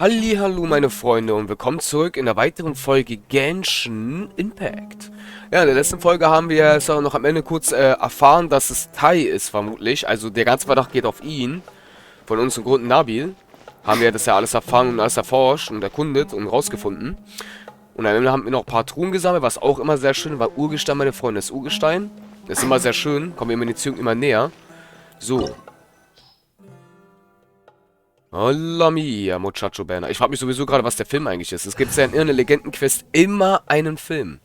Hallihallo meine Freunde und willkommen zurück in der weiteren Folge Genshin Impact. Ja, in der letzten Folge haben wir es auch noch am Ende kurz erfahren, dass es Tai ist vermutlich. Also der ganze Verdacht geht auf ihn, von uns und Grund Nabil. Haben wir das ja alles erfahren und alles erforscht und erkundet und rausgefunden. Und am Ende haben wir noch ein paar Truhen gesammelt, was auch immer sehr schön war. Urgestein, meine Freunde, ist Urgestein. Das ist immer sehr schön, kommen wir in Beziehung immer näher. So. Holla mia, Muchacho Berner. Ich frage mich sowieso gerade, was der Film eigentlich ist. Es gibt ja in irgendeiner Legendenquest immer einen Film.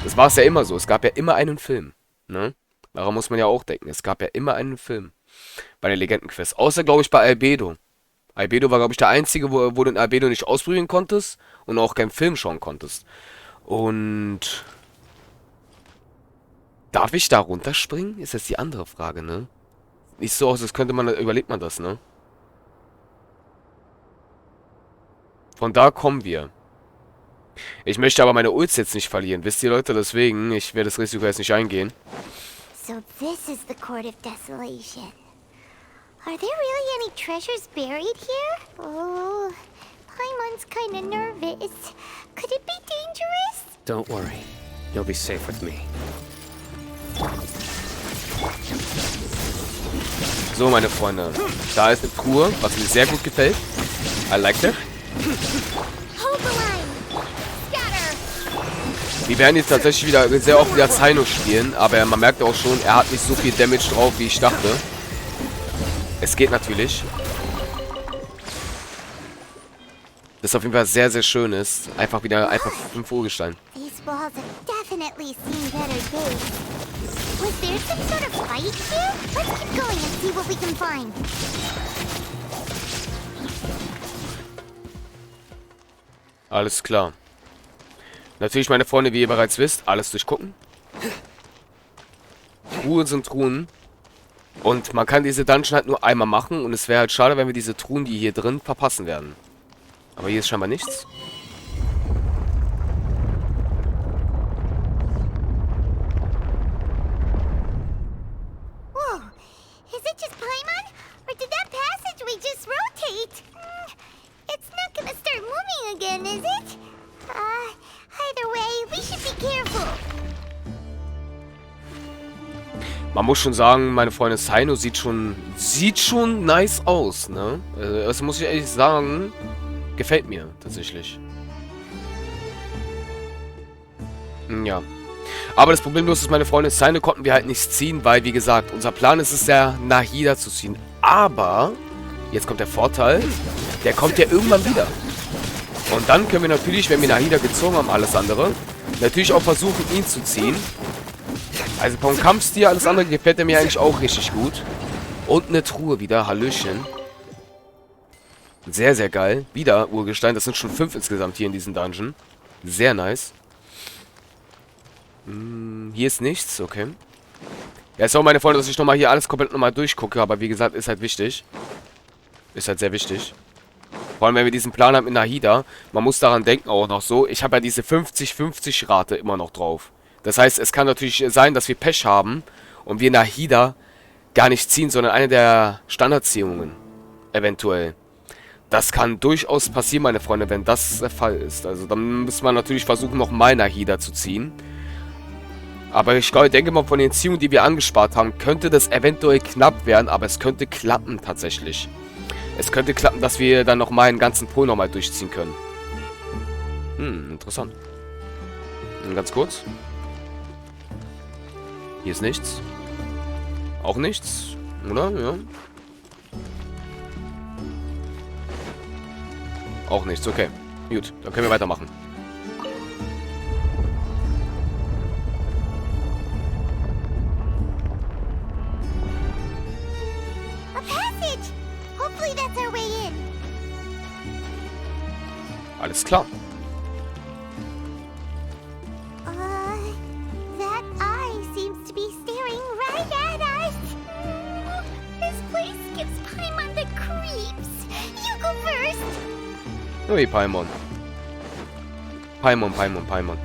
Das war es ja immer so. Es gab ja immer einen Film. Ne? Daran muss man ja auch denken. Es gab ja immer einen Film. Bei der Legendenquest. Außer, glaube ich, bei Albedo. Albedo war, glaube ich, der einzige, wo du in Albedo nicht ausprobieren konntest und auch keinen Film schauen konntest. Und darf ich da runterspringen? Ist jetzt die andere Frage, ne? Nicht so aus, als könnte man, überlebt man das, ne? Von da kommen wir. Ich möchte aber meine Ults jetzt nicht verlieren, wisst ihr Leute? Deswegen, ich werde das Risiko jetzt nicht eingehen. So this is the Court of Desolation. Are there really any treasures buried here? Oh, Paimon's kinda nervous. Could it be dangerous? Don't worry. You'll be safe with me. So, meine Freunde. Da ist eine Truhe, was mir sehr gut gefällt. I like that. Hold the line. Scatter. Wir werden jetzt tatsächlich wieder sehr oft wieder Zaino spielen, aber man merkt auch schon, er hat nicht so viel Damage drauf, wie ich dachte. Es geht natürlich. Das auf jeden Fall sehr, sehr schön ist. Einfach wieder 5 Urgestein. These walls have definitely seen better days. Was there some sort of fight here? Let's keep going and see what we can find. Alles klar. Natürlich, meine Freunde, wie ihr bereits wisst, alles durchgucken. Truhen sind Truhen. Und man kann diese Dungeon halt nur einmal machen. Und es wäre halt schade, wenn wir diese Truhen, die hier drin, verpassen werden. Aber hier ist scheinbar nichts. Whoa, is it just Paimon? Or did that passageway just rotate? It's not gonna start moving again, is it? Either way, we should be careful. Man muss schon sagen, meine Freunde, Zaino sieht schon nice aus, ne? Das muss ich ehrlich sagen, gefällt mir tatsächlich. Ja. Aber das Problem ist, meine Freunde, Zaino konnten wir halt nicht ziehen, weil, wie gesagt, unser Plan ist es ja, Nahida zu ziehen. Aber, jetzt kommt der Vorteil, der kommt ja irgendwann wieder. Und dann können wir natürlich, wenn wir Nahida gezogen haben, alles andere, natürlich auch versuchen, ihn zu ziehen. Also vom Kampfstil, alles andere gefällt er mir eigentlich auch richtig gut. Und eine Truhe wieder, Hallöchen. Sehr, sehr geil. Wieder Urgestein, das sind schon 5 insgesamt hier in diesem Dungeon. Sehr nice. Hier ist nichts, okay. Ja, ist auch meine Freunde, dass ich nochmal hier alles komplett nochmal durchgucke, aber wie gesagt, ist halt wichtig. Ist halt sehr wichtig. Vor allem, wenn wir diesen Plan haben in Nahida, man muss daran denken auch noch so, ich habe ja diese 50-50 Rate immer noch drauf. Das heißt, es kann natürlich sein, dass wir Pech haben und wir Nahida gar nicht ziehen, sondern eine der Standardziehungen. Eventuell. Das kann durchaus passieren, meine Freunde, wenn das der Fall ist. Also dann muss man natürlich versuchen, nochmal Nahida zu ziehen. Aber ich denke mal, von den Ziehungen, die wir angespart haben, könnte das eventuell knapp werden, aber es könnte klappen tatsächlich. Es könnte klappen, dass wir dann nochmal einen ganzen Pool nochmal durchziehen können. Interessant. Und ganz kurz. Hier ist nichts. Auch nichts, oder? Ja. Auch nichts, okay. Gut, dann können wir weitermachen. A passage! Hopefully that's our way in. Alles klar. That eye seems to be staring right at us. This place gives Paimon the creeps. You go first. Ui, Paimon. Paimon.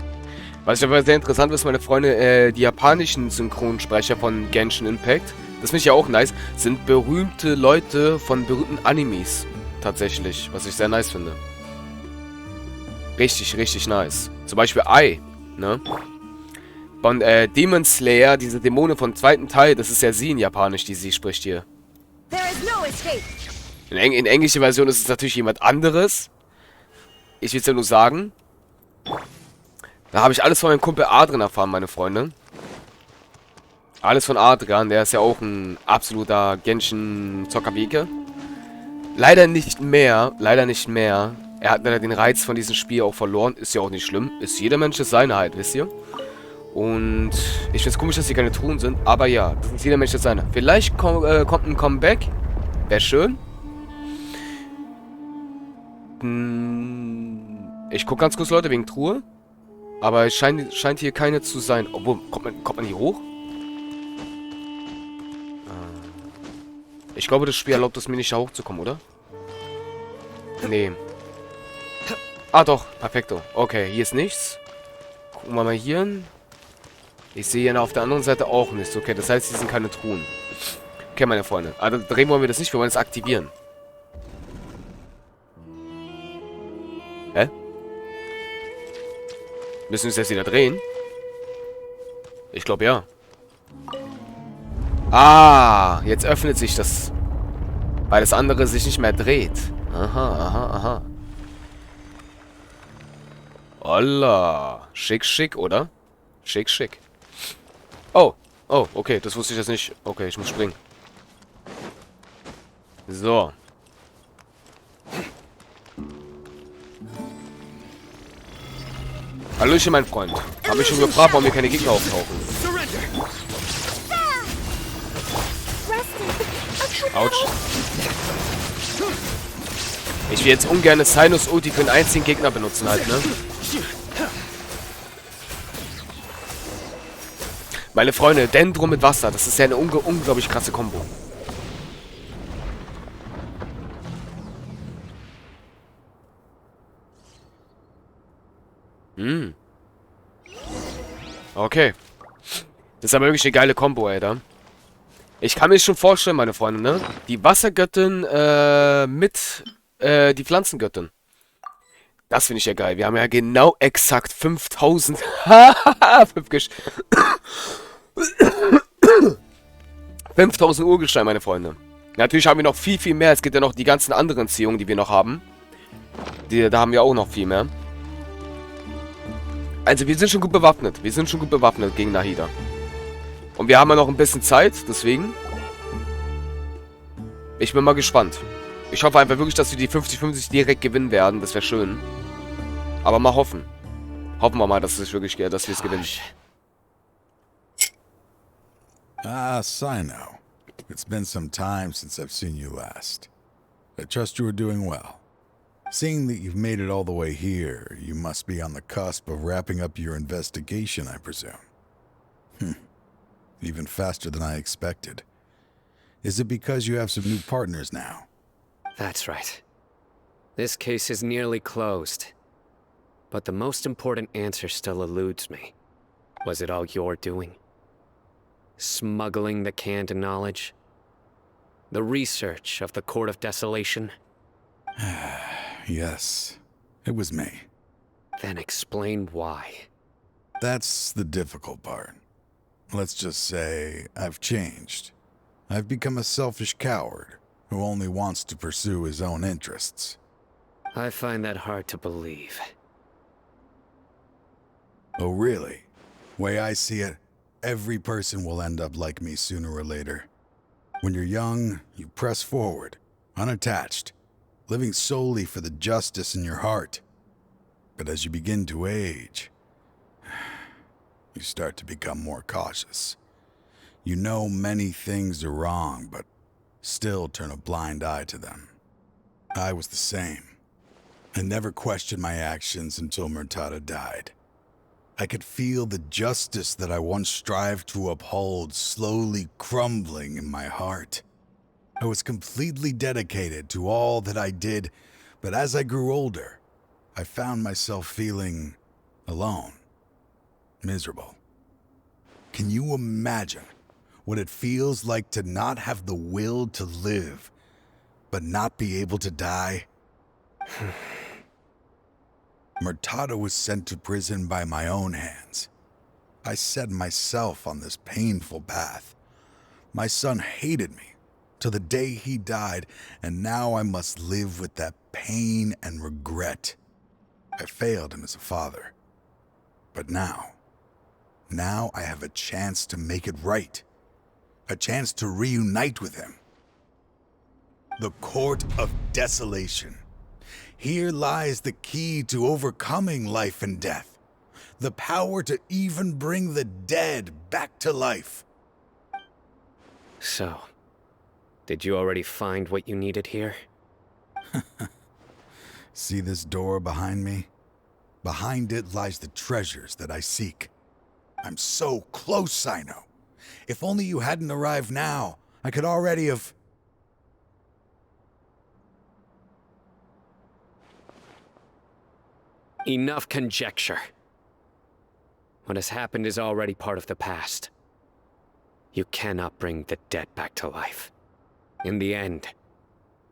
Was ich aber sehr interessant ist, meine Freunde, die japanischen Synchronsprecher von Genshin Impact, das finde ich ja auch nice, sind berühmte Leute von berühmten Animes. tatsächlich, was ich sehr nice finde. Richtig, richtig nice. Zum Beispiel Ei, ne? Von Demon Slayer, diese Dämonin vom zweiten Teil, das ist ja sie in Japanisch, die sie spricht hier. In englischer Version ist es natürlich jemand anderes. Ich will es ja nur sagen. Da habe ich alles von meinem Kumpel Adrian erfahren, meine Freunde. Alles von Adrian, der ist ja auch ein absoluter Genshin-Zockerwege. Leider nicht mehr, leider nicht mehr. Er hat leider den Reiz von diesem Spiel auch verloren. Ist ja auch nicht schlimm. Ist jeder Mensch das seine halt, wisst ihr? Und ich finde es komisch, dass hier keine Truhen sind. Aber ja, das ist jeder Mensch das seine. Vielleicht kommt ein Comeback. Wäre schön. Ich gucke ganz kurz, Leute, wegen Truhe. Aber es scheint hier keine zu sein. Obwohl, kommt man hier hoch? Ich glaube, das Spiel erlaubt es mir nicht, da hochzukommen, oder? Nee. Ah, doch. Perfekto. Okay, hier ist nichts. Gucken wir mal hier. Ich sehe hier auf der anderen Seite auch nichts. Okay, das heißt, hier sind keine Truhen. Okay, meine Freunde. Also drehen wollen wir das nicht, wir wollen es aktivieren. Hä? Müssen wir es jetzt wieder drehen? Ich glaube, ja. Ah, jetzt öffnet sich das. Weil das andere sich nicht mehr dreht. Aha, aha, aha. Holla. Schick, schick, oder? Schick, schick. Oh. Oh, okay, das wusste ich jetzt nicht. Okay, ich muss springen. So. Hallöchen, mein Freund. Habe ich schon gefragt, warum hier keine Gegner auftauchen. Autsch. Ich will jetzt ungern Sinus Ulti für einen einzigen Gegner benutzen halt, ne? Meine Freunde, Dendro mit Wasser. Das ist ja eine unglaublich krasse Kombo. Okay. Das ist aber wirklich eine geile Kombo, Alter. Ich kann mir schon vorstellen, meine Freunde, ne? Die Wassergöttin, mit, die Pflanzengöttin. Das finde ich ja geil. Wir haben ja genau exakt 5000. 5000 Urgestein, meine Freunde. Natürlich haben wir noch viel, viel mehr. Es gibt ja noch die ganzen anderen Ziehungen, die wir noch haben. Da haben wir auch noch viel mehr. Also wir sind schon gut bewaffnet. Wir sind schon gut bewaffnet gegen Nahida. Und wir haben ja noch ein bisschen Zeit, deswegen. Ich bin mal gespannt. Ich hoffe einfach wirklich, dass wir die 50-50 direkt gewinnen werden. Das wäre schön. Aber mal hoffen. Hoffen wir mal, dass es wirklich geht, dass wir es gewinnen. Ah, Sino. It's been some time since I've seen you last. I trust you are doing well. Seeing that you've made it all the way here, you must be on the cusp of wrapping up your investigation, I presume. Even faster than I expected. Is it because you have some new partners now? That's right. This case is nearly closed. But the most important answer still eludes me. Was it all your doing? Smuggling the canned knowledge? The research of the Court of Desolation? Yes, it was me. Then explain why. That's the difficult part. Let's just say I've changed. I've become a selfish coward who only wants to pursue his own interests. I find that hard to believe. Oh, really? Way I see it, every person will end up like me sooner or later. When you're young, you press forward, unattached, living solely for the justice in your heart. But as you begin to age, you start to become more cautious. You know many things are wrong, but still turn a blind eye to them. I was the same. I never questioned my actions until Murtada died. I could feel the justice that I once strived to uphold slowly crumbling in my heart. I was completely dedicated to all that I did, but as I grew older, I found myself feeling alone, miserable. Can you imagine what it feels like to not have the will to live, but not be able to die? Murtada was sent to prison by my own hands. I set myself on this painful path. My son hated me till the day he died, and now I must live with that pain and regret. I failed him as a father. But now I have a chance to make it right. A chance to reunite with him. The Court of Desolation. Here lies the key to overcoming life and death. The power to even bring the dead back to life. So, did you already find what you needed here? See this door behind me? Behind it lies the treasures that I seek. I'm so close, Sino. If only you hadn't arrived now, I could already have... Enough conjecture. What has happened is already part of the past. You cannot bring the dead back to life. In the end,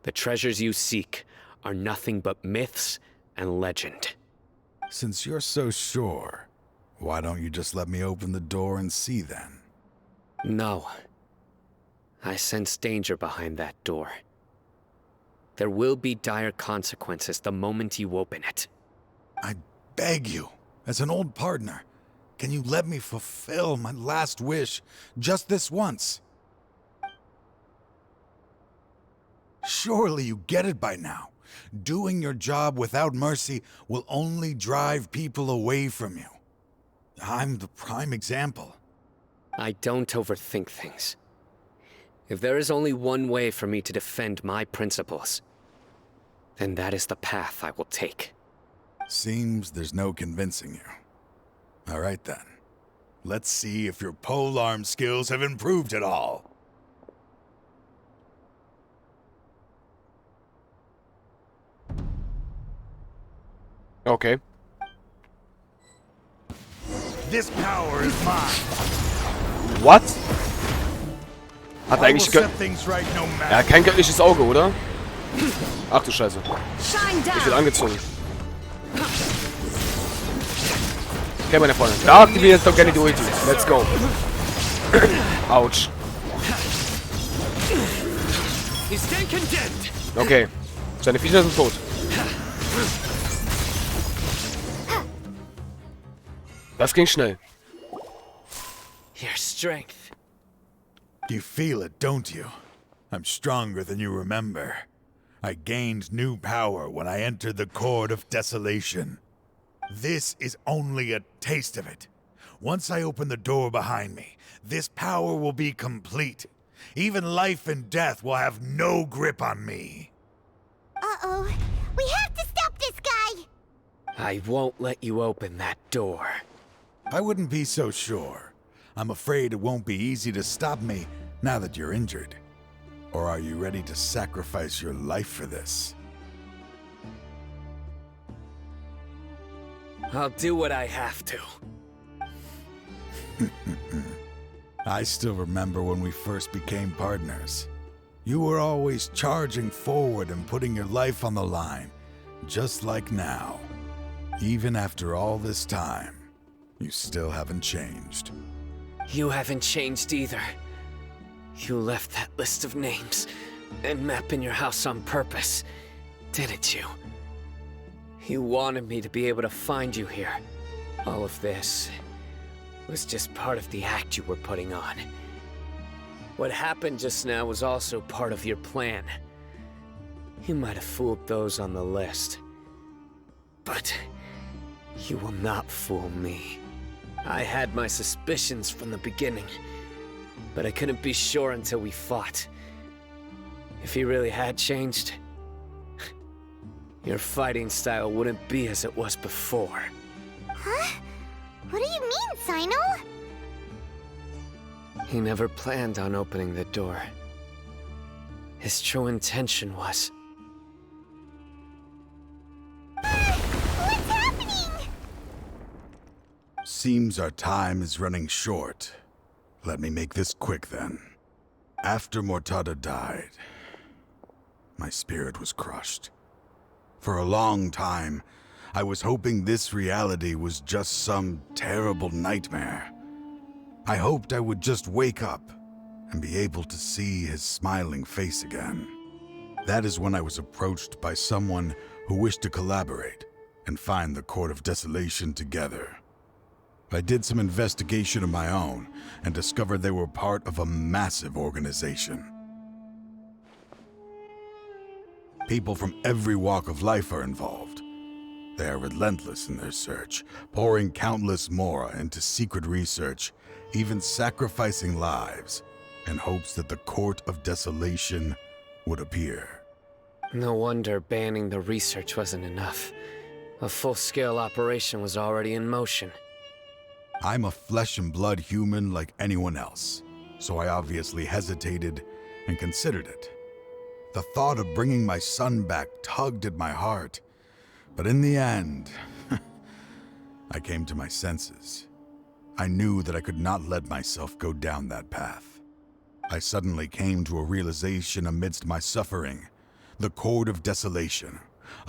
the treasures you seek are nothing but myths and legend. Since you're so sure, why don't you just let me open the door and see then? No. I sense danger behind that door. There will be dire consequences the moment you open it. I beg you, as an old partner, can you let me fulfill my last wish just this once? Surely you get it by now. Doing your job without mercy will only drive people away from you. I'm the prime example. I don't overthink things. If there is only one way for me to defend my principles, then that is the path I will take. Seems there's no convincing you. All right then. Let's see if your polearm skills have improved at all. Okay. This power is mine. What? Hat I will eigentlich set things right no ja, matter. kein göttliches Auge, oder? Ach du Scheiße. Shine Ich bin down. angezogen. Okay, meine Freunde. Da aktivieren jetzt doch gerne die Ulti. Let's go. Autsch. You stand condemned. Okay. Seine Viecher sind tot. Das ging schnell. Your strength. You feel it, don't you? I'm stronger than you remember. I gained new power when I entered the Court of Desolation. This is only a taste of it. Once I open the door behind me, this power will be complete. Even life and death will have no grip on me. Uh-oh. We have to stop this guy! I won't let you open that door. I wouldn't be so sure. I'm afraid it won't be easy to stop me now that you're injured. Or are you ready to sacrifice your life for this? I'll do what I have to. I still remember when we first became partners. You were always charging forward and putting your life on the line, just like now. Even after all this time, you still haven't changed. You haven't changed either. You left that list of names and map in your house on purpose, didn't you? You wanted me to be able to find you here. All of this was just part of the act you were putting on. What happened just now was also part of your plan. You might have fooled those on the list, but you will not fool me. I had my suspicions from the beginning, but I couldn't be sure until we fought. If he really had changed, your fighting style wouldn't be as it was before. Huh? What do you mean, Sino? He never planned on opening the door. His true intention was... What's happening? Seems our time is running short. Let me make this quick then. After Mortada died, my spirit was crushed. For a long time, I was hoping this reality was just some terrible nightmare. I hoped I would just wake up and be able to see his smiling face again. That is when I was approached by someone who wished to collaborate and find the Court of Desolation together. I did some investigation of my own and discovered they were part of a massive organization. People from every walk of life are involved. They are relentless in their search, pouring countless mora into secret research, even sacrificing lives in hopes that the Court of Desolation would appear. No wonder banning the research wasn't enough. A full-scale operation was already in motion. I'm a flesh and blood human like anyone else, so I obviously hesitated and considered it. The thought of bringing my son back tugged at my heart, but in the end, I came to my senses. I knew that I could not let myself go down that path. I suddenly came to a realization amidst my suffering. The Court of Desolation,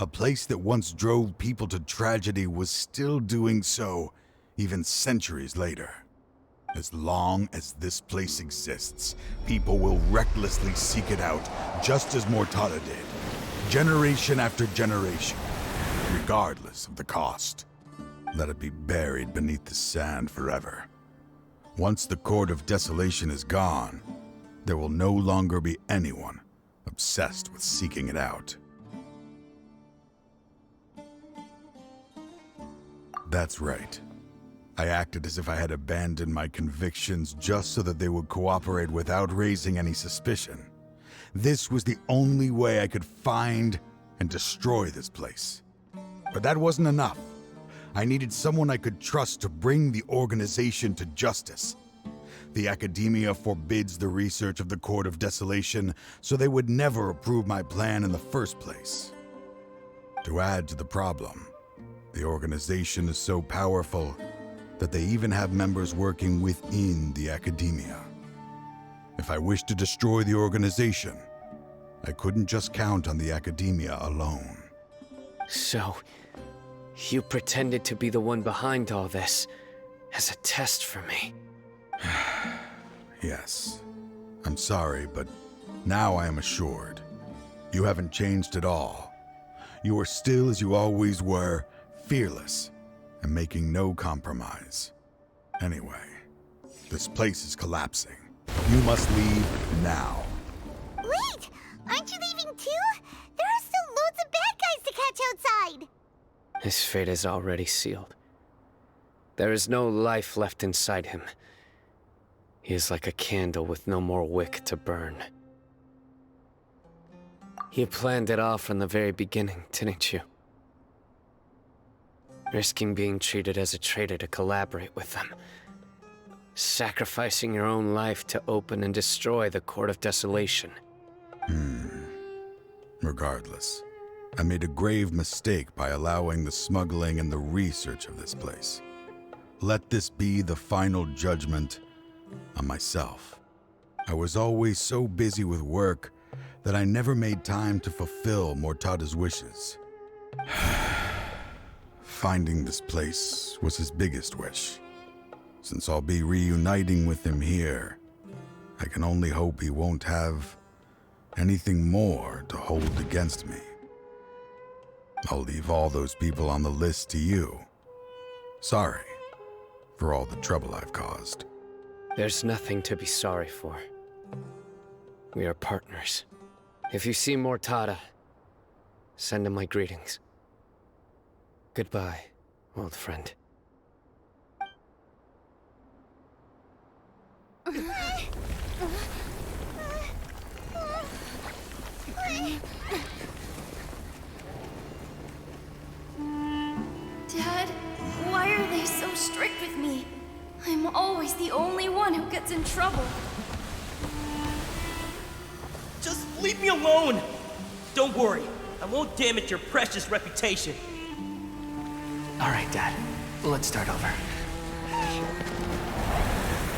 a place that once drove people to tragedy, was still doing so even centuries later. As long as this place exists, people will recklessly seek it out, just as Mortada did, generation after generation, regardless of the cost. Let it be buried beneath the sand forever. Once the Court of Desolation is gone, there will no longer be anyone obsessed with seeking it out. That's right. I acted as if I had abandoned my convictions just so that they would cooperate without raising any suspicion. This was the only way I could find and destroy this place. But that wasn't enough. I needed someone I could trust to bring the organization to justice. The academia forbids the research of the Court of Desolation, so they would never approve my plan in the first place. To add to the problem, the organization is so powerful that they even have members working within the academia. If I wished to destroy the organization, I couldn't just count on the academia alone. So, you pretended to be the one behind all this, as a test for me. Yes. I'm sorry, but now I am assured. You haven't changed at all. You are still as you always were, fearless, and making no compromise. Anyway, this place is collapsing. You must leave now. Wait! Aren't you leaving too? There are still loads of bad guys to catch outside! His fate is already sealed. There is no life left inside him. He is like a candle with no more wick to burn. You planned it all from the very beginning, didn't you? Risking being treated as a traitor to collaborate with them. Sacrificing your own life to open and destroy the Court of Desolation. Regardless, I made a grave mistake by allowing the smuggling and the research of this place. Let this be the final judgment on myself. I was always so busy with work that I never made time to fulfill Mortada's wishes. Finding this place was his biggest wish. Since I'll be reuniting with him here, I can only hope he won't have anything more to hold against me. I'll leave all those people on the list to you. Sorry for all the trouble I've caused. There's nothing to be sorry for. We are partners. If you see Mortada, send him my greetings. Goodbye, old friend. Dad, why are they so strict with me? I'm always the only one who gets in trouble. Just leave me alone! Don't worry, I won't damage your precious reputation. All right, Dad. Let's start over.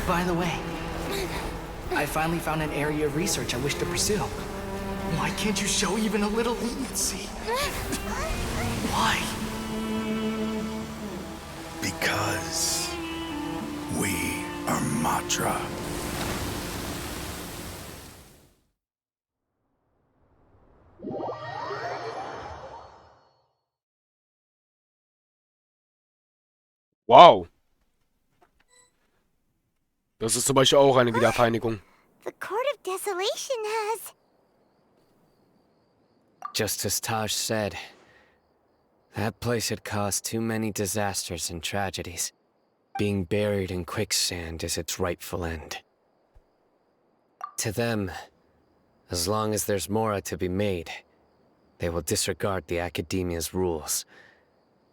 By the way, I finally found an area of research I wish to pursue. Why can't you show even a little leniency? Why? Because we are Matra. Wow. Das ist zum Beispiel auch eine Wiedervereinigung. The Court of Desolation has... Just as Taj said, that place had caused too many disasters and tragedies. Being buried in quicksand is its rightful end. To them, as long as there's more to be made, they will disregard the Academia's rules,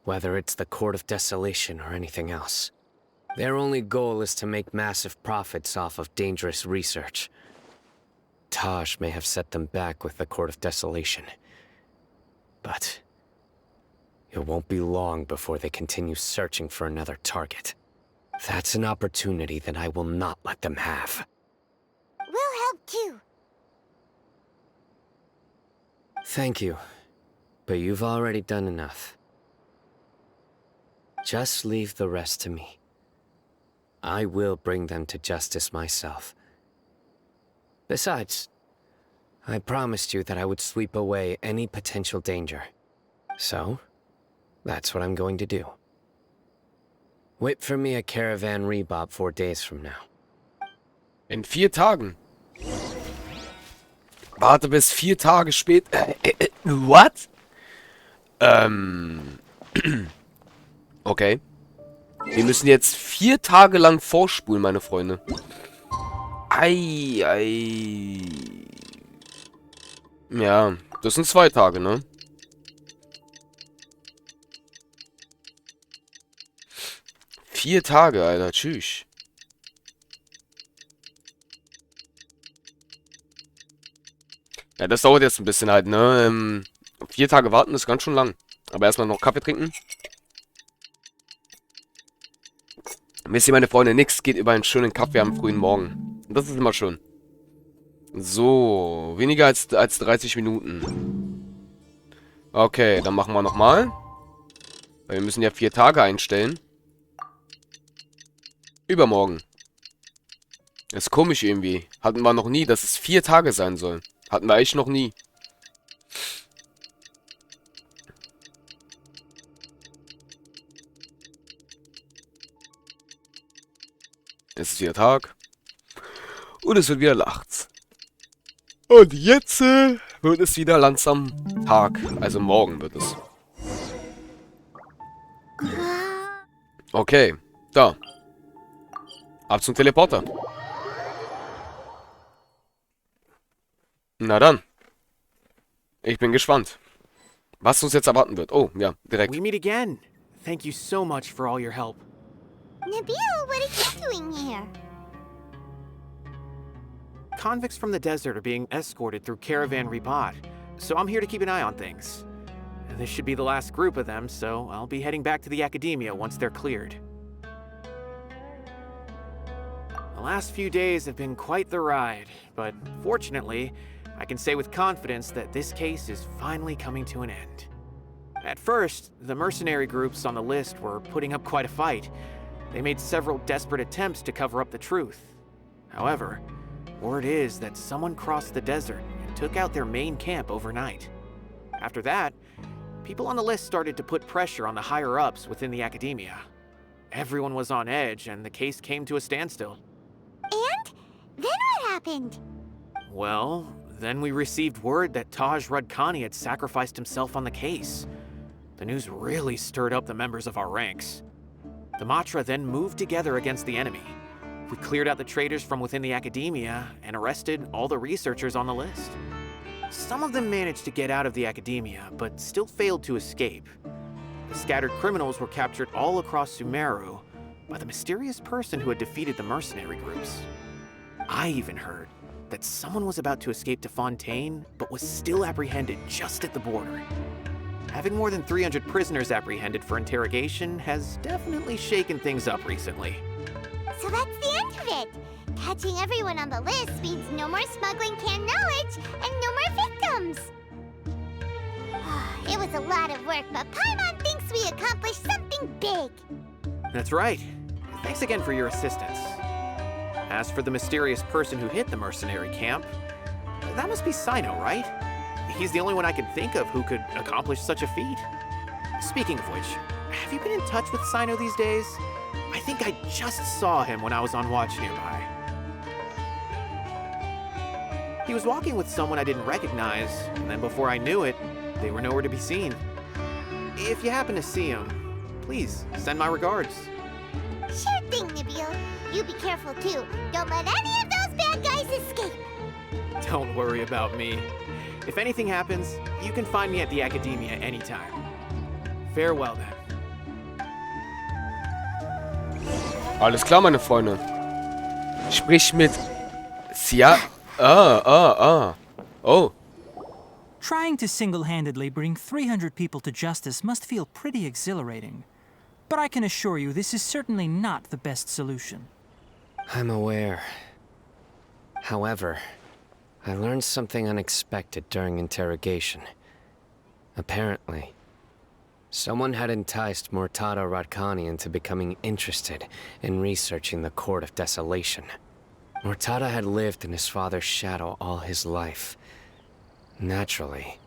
whether it's the Court of Desolation or anything else. Their only goal is to make massive profits off of dangerous research. Taj may have set them back with the Court of Desolation, but it won't be long before they continue searching for another target. That's an opportunity that I will not let them have. We'll help too. Thank you, but you've already done enough. Just leave the rest to me. I will bring them to justice myself. Besides, I promised you that I would sweep away any potential danger. So, that's what I'm going to do. Wait for me at Caravan Rebob 4 days from now. In 4 Tagen. Warte bis 4 Tage später. What? Okay. Wir müssen jetzt 4 Tage lang vorspulen, meine Freunde. Ei. Ja, das sind 2 Tage, ne? Vier Tage, Alter. Tschüss. Ja, das dauert jetzt ein bisschen halt, ne? 4 Tage warten ist ganz schön lang. Aber erstmal noch Kaffee trinken. Wisst ihr, meine Freunde, nichts geht über einen schönen Kaffee am frühen Morgen. Das ist immer schön. So, weniger als 30 Minuten. Okay, dann machen wir nochmal. Weil wir müssen ja 4 Tage einstellen. Übermorgen. Das ist komisch irgendwie. Hatten wir noch nie, dass es 4 Tage sein soll. Hatten wir eigentlich noch nie. Es ist wieder Tag. Und es wird wieder nachts. Und jetzt wird es wieder langsam Tag. Also morgen wird es. Okay, da. Ab zum Teleporter. Na dann. Ich bin gespannt. Was uns jetzt erwarten wird. Oh, ja, direkt. We meet again. Thank you so much for all your help. Nabil, what are you doing here? Convicts from the desert are being escorted through Caravan Rebob, so I'm here to keep an eye on things. This should be the last group of them, so I'll be heading back to the Academia once they're cleared. The last few days have been quite the ride, but fortunately, I can say with confidence that this case is finally coming to an end. At first, the mercenary groups on the list were putting up quite a fight. They made several desperate attempts to cover up the truth. However, word is that someone crossed the desert and took out their main camp overnight. After that, people on the list started to put pressure on the higher-ups within the Academia. Everyone was on edge, and the case came to a standstill. And? Then what happened? Well, then we received word that Taj Rudkani had sacrificed himself on the case. The news really stirred up the members of our ranks. The Matra then moved together against the enemy. We cleared out the traitors from within the Academia and arrested all the researchers on the list. Some of them managed to get out of the Academia, but still failed to escape. The scattered criminals were captured all across Sumeru by the mysterious person who had defeated the mercenary groups. I even heard that someone was about to escape to Fontaine, but was still apprehended just at the border. Having more than 300 prisoners apprehended for interrogation has definitely shaken things up recently. So that's the end of it. Catching everyone on the list means no more smuggling canned knowledge and no more items! It was a lot of work, but Paimon thinks we accomplished something big. That's right. Thanks again for your assistance. As for the mysterious person who hit the mercenary camp, that must be Sino, right? He's the only one I can think of who could accomplish such a feat. Speaking of which, have you been in touch with Sino these days? I think I just saw him when I was on watch nearby. He was walking with someone I didn't recognize, and then before I knew it, they were nowhere to be seen. If you happen to see him, please send my regards. Sure thing, Nabil. You be careful too. Don't let any of those bad guys escape. Don't worry about me. If anything happens, you can find me at the Academia anytime. Farewell then. Alles klar, meine Freunde. Sprich mit Sia. Oh. Trying to single-handedly bring 300 people to justice must feel pretty exhilarating. But I can assure you this is certainly not the best solution. I'm aware. However, I learned something unexpected during interrogation. Apparently, someone had enticed Murtada Radkani into becoming interested in researching the Court of Desolation. Murtada had lived in his father's shadow all his life. Naturally,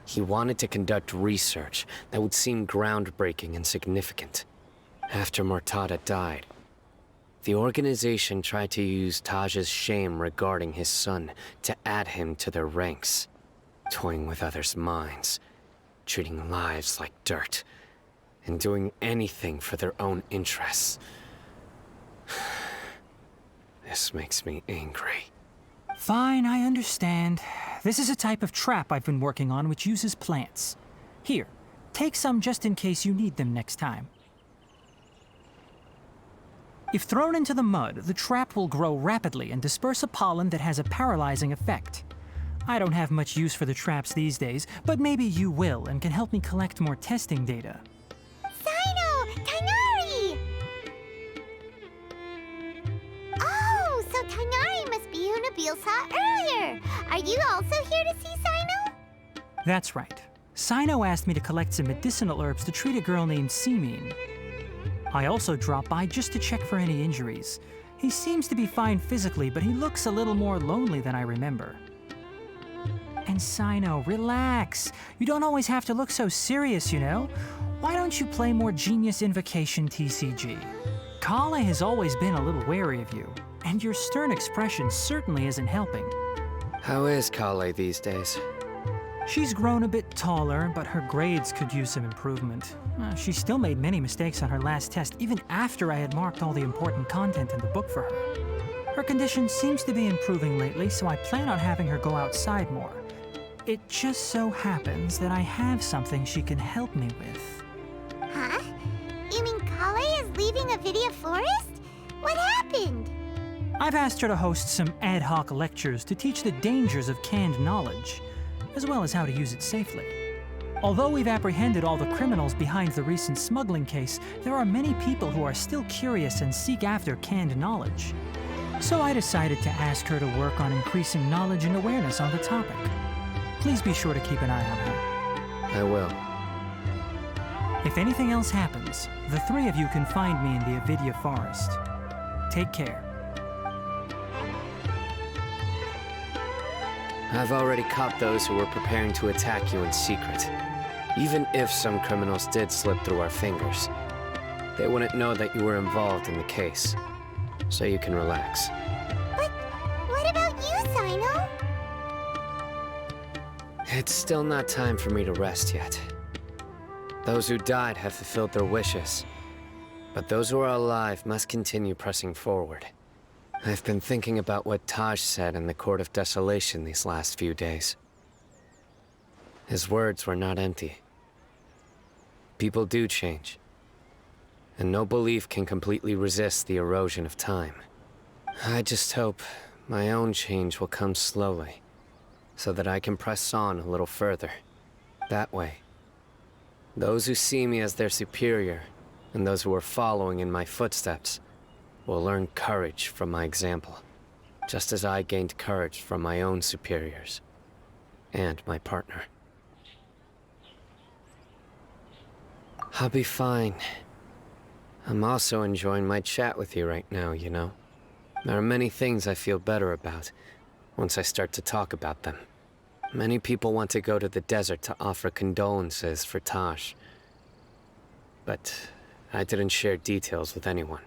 he wanted to conduct research that would seem groundbreaking and significant. After Murtada died, the organization tried to use Taj's shame regarding his son to add him to their ranks, toying with others' minds, treating lives like dirt, and doing anything for their own interests. This makes me angry. Fine, I understand. This is a type of trap I've been working on which uses plants. Here, take some just in case you need them next time. If thrown into the mud, the trap will grow rapidly and disperse a pollen that has a paralyzing effect. I don't have much use for the traps these days, but maybe you will and can help me collect more testing data. Sino! Tighnari! Oh, so Tighnari must be who Nabil saw earlier. Are you also here to see Sino? That's right. Sino asked me to collect some medicinal herbs to treat a girl named Simin. I also dropped by just to check for any injuries. He seems to be fine physically, but he looks a little more lonely than I remember. And Sino, relax. You don't always have to look so serious, you know? Why don't you play more Genius Invocation TCG? Kale has always been a little wary of you, and your stern expression certainly isn't helping. How is Kale these days? She's grown a bit taller, but her grades could use some improvement. She still made many mistakes on her last test, even after I had marked all the important content in the book for her. Her condition seems to be improving lately, so I plan on having her go outside more. It just so happens that I have something she can help me with. Huh? You mean Kale is leaving Avidia Forest? What happened? I've asked her to host some ad hoc lectures to teach the dangers of canned knowledge, as well as how to use it safely. Although we've apprehended all the criminals behind the recent smuggling case, there are many people who are still curious and seek after canned knowledge. So I decided to ask her to work on increasing knowledge and awareness on the topic. Please be sure to keep an eye on her. I will. If anything else happens, the three of you can find me in the Avidia Forest. Take care. I've already caught those who were preparing to attack you in secret. Even if some criminals did slip through our fingers, they wouldn't know that you were involved in the case. So you can relax. But what about you, Sino? It's still not time for me to rest yet. Those who died have fulfilled their wishes, but those who are alive must continue pressing forward. I've been thinking about what Taj said in the Court of Desolation these last few days. His words were not empty. People do change, and no belief can completely resist the erosion of time. I just hope my own change will come slowly, so that I can press on a little further. That way, those who see me as their superior, and those who are following in my footsteps, will learn courage from my example, just as I gained courage from my own superiors. and my partner. I'll be fine. I'm also enjoying my chat with you right now, you know? There are many things I feel better about once I start to talk about them. Many people want to go to the desert to offer condolences for Taj. But I didn't share details with anyone.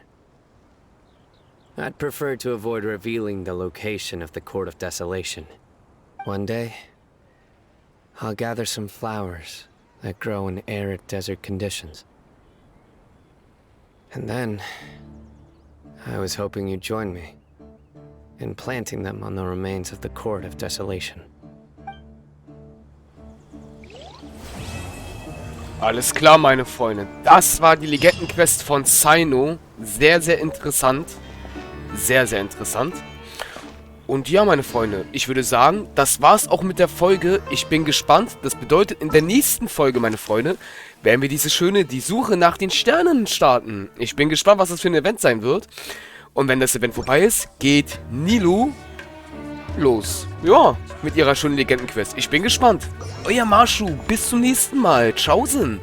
I'd prefer to avoid revealing the location of the Court of Desolation. One day, I'll gather some flowers that grow in arid desert conditions. And then, I was hoping you'd join me in planting them on the remains of the Court of Desolation. Alles klar, meine Freunde. Das war die Legendenquest von Cyno. Sehr, sehr interessant. Sehr, sehr interessant. Und ja, meine Freunde, ich würde sagen, das war's auch mit der Folge. Ich bin gespannt. Das bedeutet, in der nächsten Folge, meine Freunde, werden wir die Suche nach den Sternen starten. Ich bin gespannt, was das für ein Event sein wird. Und wenn das Event vorbei ist, geht Nilou los. Ja, mit ihrer schönen Legendenquest. Ich bin gespannt. Euer Marschu, bis zum nächsten Mal. Tschaußen.